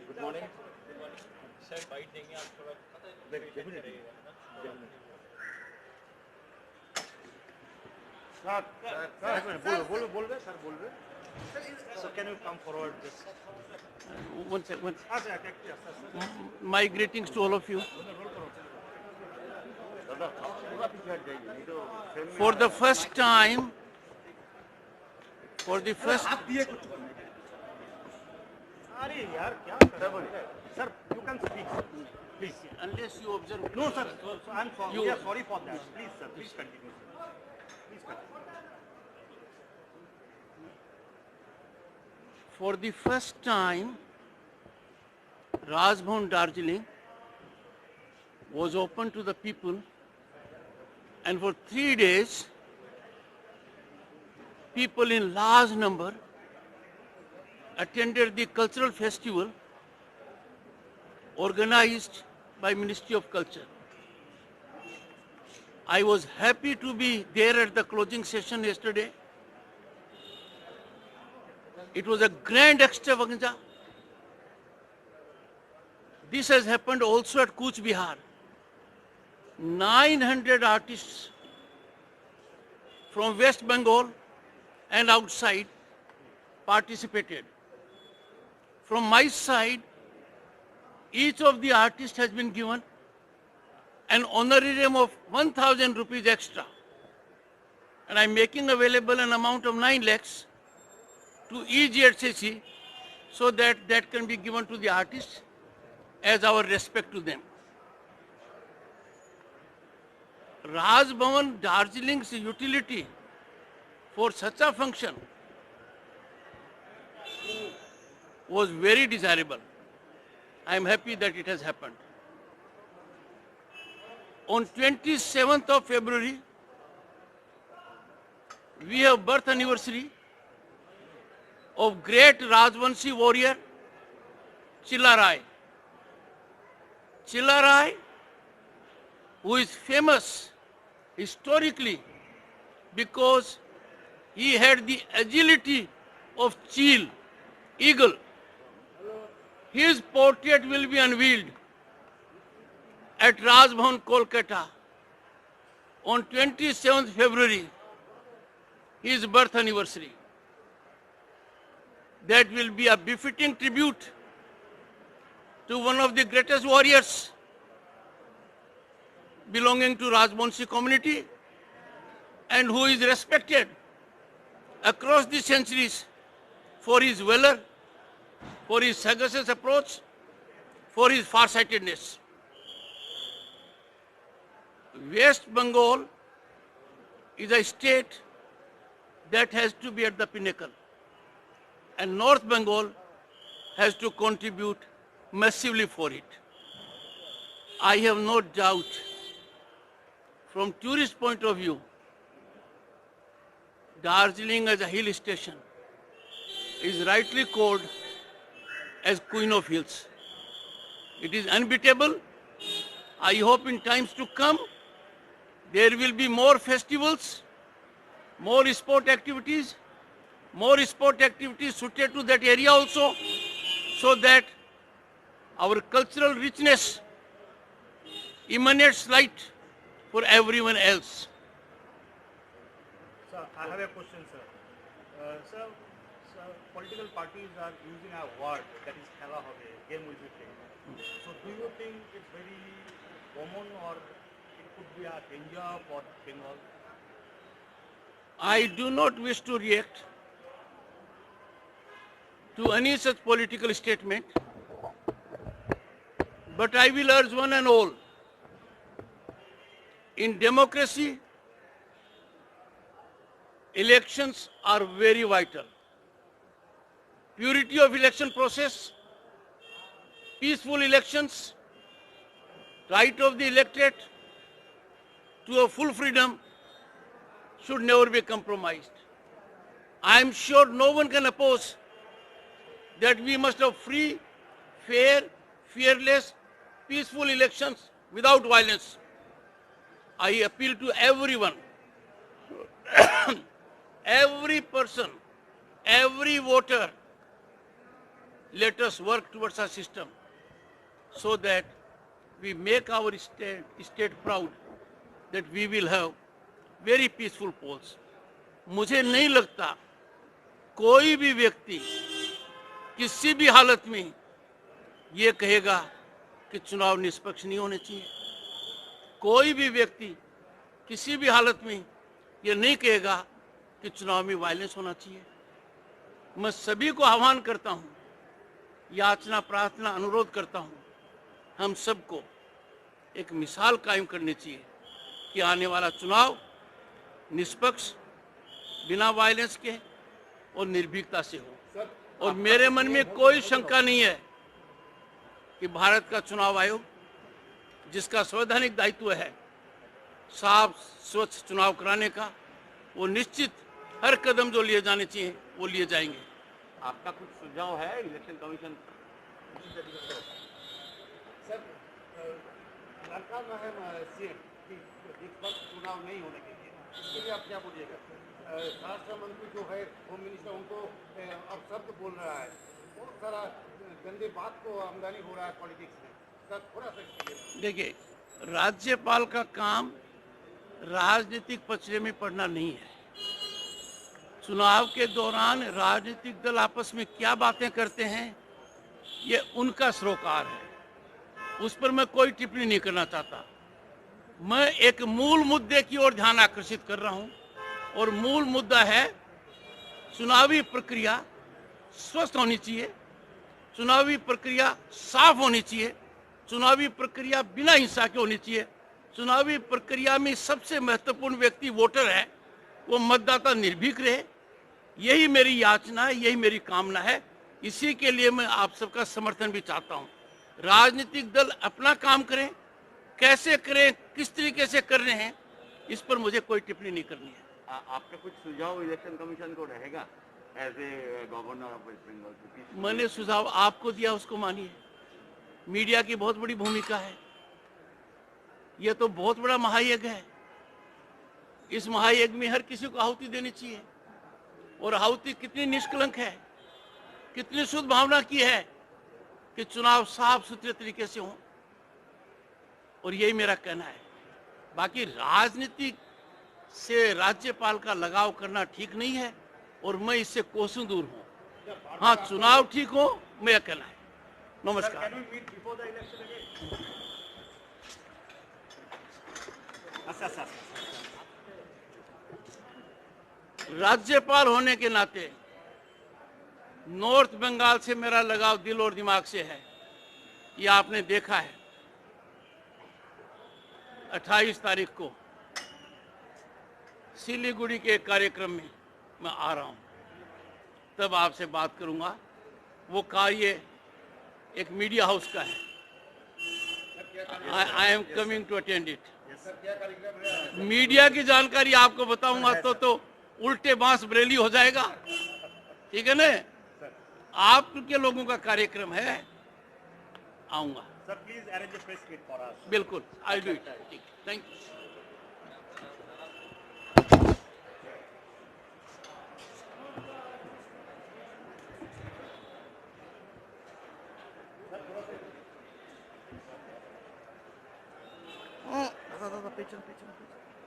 Good morning. Sir bite देंगे आप थोड़ा So can you come forward just? One second. My greetings to all of you. For the first time, Sir, you can speak, please. unless you observe. No, sir. So I'm sorry. We are sorry for that. Please, sir. Please continue. Sir. Please continue. For the first time, Rajbhavan Darjeeling was open to the people, and for 3 days, people in large number attended the cultural festival organized by Ministry of Culture. I was happy to be there at the closing session yesterday. It was a grand extravaganza. This has happened also at Cooch Behar. 900 artists from West Bengal and outside participated. From my side, each of the artists has been given an honorarium of 1,000 rupees extra. And I'm making available an amount of 9 lakhs to EGHCC so that that can be given to the artists as our respect to them. Rajbhavan Darjeeling's utility for such a function was very desirable. I am happy that it has happened. On 27th of February, we have birth anniversary of great Rajvanshi warrior Chillarai. Chillarai, who is famous historically because he had the agility of Chil, eagle. His portrait will be unveiled at Rajbhavan, Kolkata on 27th February, his birth anniversary. That will be a befitting tribute to one of the greatest warriors belonging to Rajvanshi community and who is respected across the centuries for his valor, for his sagacious approach, for his farsightedness. West Bengal is a state that has to be at the pinnacle, and North Bengal has to contribute massively for it. I have no doubt, from tourist point of view, Darjeeling as a hill station is rightly called as Queen of Hills. It is unbeatable. I hope in times to come there will be more festivals, more sport activities suited to that area also, so that our cultural richness emanates light for everyone else. Sir, I have a question, sir. Sir, political parties are using a word that is khela hobe, game will be played. So do you think it's very common or it could be a danger for Bengal? I do not wish to react to any such political statement, but I will urge one and all, in democracy, elections are very vital. Purity of election process, peaceful elections, right of the electorate to a full freedom should never be compromised. I am sure no one can oppose that we must have free, fair, fearless, peaceful elections without violence. I appeal to everyone, every person, every voter, let us work towards a system so that we make our state proud, that we will have very peaceful polls. मुझे नहीं लगता कोई भी व्यक्ति किसी भी हालत में ये कहेगा कि चुनाव निष्पक्ष नहीं होने चाहिए। कोई भी व्यक्ति किसी भी हालत में ये नहीं कहेगा कि चुनाव में वायलेंस होना चाहिए। मैं सभी को आह्वान करता हूं, याचना प्रार्थना अनुरोध करता हूं, हम सबको एक मिसाल कायम करनी चाहिए कि आने वाला चुनाव निष्पक्ष, बिना वायलेंस के और निर्भीकता से हो। और मेरे मन में कोई शंका नहीं है कि भारत का चुनाव आयोग, जिसका संवैधानिक दायित्व है साफ स्वच्छ चुनाव कराने का, वो निश्चित हर कदम जो लिए जाने चाहिए वो लिए जाएंगे। आपका कुछ सुझाव है इलेक्शन कमीशन? सर, लड़का है सीएम कि निष्पक्ष चुनाव नहीं होने के लिए, इसके लिए आप क्या बोलिएगा? राष्ट्र मंत्री जो है होम मिनिस्टर, उनको अब शब्द बोल रहा है, बहुत सारा गंदे बात को आमदनी हो रहा है पॉलिटिक्स में। सर थोड़ा सा देखिए, राज्यपाल का काम राजनीतिक पचड़े में पड़ना नहीं है। चुनाव के दौरान राजनीतिक दल आपस में क्या बातें करते हैं ये उनका सरोकार है, उस पर मैं कोई टिप्पणी नहीं करना चाहता। मैं एक मूल मुद्दे की ओर ध्यान आकर्षित कर रहा हूं, और मूल मुद्दा है चुनावी प्रक्रिया स्वस्थ होनी चाहिए, चुनावी प्रक्रिया साफ होनी चाहिए, चुनावी प्रक्रिया बिना हिंसा के होनी चाहिए। चुनावी प्रक्रिया में सबसे महत्वपूर्ण व्यक्ति वोटर है, वो मतदाता निर्भीक रहे। यही मेरी याचना है, यही मेरी कामना है। इसी के लिए मैं आप सबका समर्थन भी चाहता हूं। राजनीतिक दल अपना काम करें, कैसे करें, किस तरीके से कर रहे हैं, इस पर मुझे कोई टिप्पणी नहीं करनी है। आपका कुछ सुझाव इलेक्शन कमीशन को रहेगा as a governor of West Bengal? मैंने सुझाव आपको दिया, उसको मानिए। मीडिया की बहुत बड़ी भूमिका है, यह तो बहुत बड़ा महायज्ञ है। इस महायज्ञ में हर किसी को आहुति देनी चाहिए, और आहुति कितनी निष्कलंक है, कितनी शुद्ध भावना की है कि चुनाव साफ सुथरे तरीके से हो, और यही मेरा कहना है। बाकी राजनीति से राज्यपाल का लगाव करना ठीक नहीं है, और मैं इससे कोसों दूर हूं। हाँ, चुनाव ठीक हो, मेरा कहना है। नमस्कार। राज्यपाल होने के नाते नॉर्थ बंगाल से मेरा लगाव दिल और दिमाग से है, ये आपने देखा है। 28 तारीख को सिलीगुड़ी के कार्यक्रम में मैं आ रहा हूं, तब आपसे बात करूंगा। वो कार्य एक मीडिया हाउस का है। I am coming to attend it. Media की जानकारी आपको बताऊंगा तो उल्टे बांस बरेली हो जाएगा, ठीक है ना? आपके लोगों का कार्यक्रम है, आऊंगा। Sir please arrange a press meet for us. बिल्कुल, I do it. Thank you. दादा, पेचन पेचन पेचन।